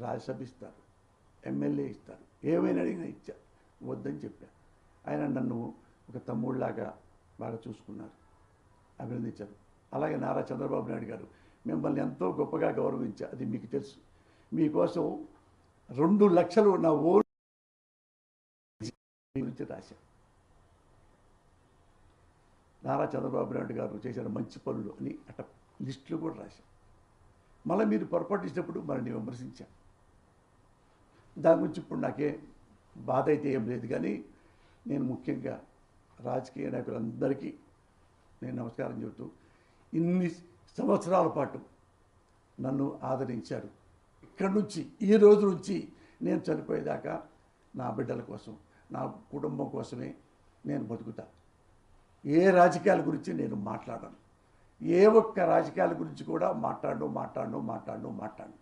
రాజ్యసభ ఇస్తారు, ఎమ్మెల్యే ఇస్తారు, ఏమైనా అడిగినా ఇచ్చారు, వద్దని చెప్పారు. ఆయన నన్ను ఒక తమ్ముళ్ళలాగా బాగా చూసుకున్నారు, అభినందించారు. అలాగే నారా చంద్రబాబు నాయుడు గారు మిమ్మల్ని ఎంతో గొప్పగా గౌరవించారు, అది మీకు తెలుసు. మీకోసం 2 లక్షలు నా ఓటు గురించి రాశారు. నారా చంద్రబాబు నాయుడు గారు చేసిన మంచి పనులు అని అట్ట లిస్టులు కూడా రాశారు. మళ్ళీ మీరు పొరపాటు ఇచ్చినప్పుడు మళ్ళీ విమర్శించాను. దాని గురించి ఇప్పుడు నాకే బాధ అయితే ఏం లేదు. కానీ నేను ముఖ్యంగా రాజకీయ నాయకులందరికీ నేను నమస్కారం చెబుతూ, ఇన్ని సంవత్సరాల పాటు నన్ను ఆదరించారు. ఇక్కడి నుంచి ఈ రోజు నుంచి నేను చనిపోయేదాకా నా బిడ్డల కోసం, నా కుటుంబం కోసమే నేను బతుకుతా. ఏ రాజకీయాల గురించి నేను మాట్లాడను, ఏ ఒక్క రాజకీయాల గురించి కూడా మాట్లాడను.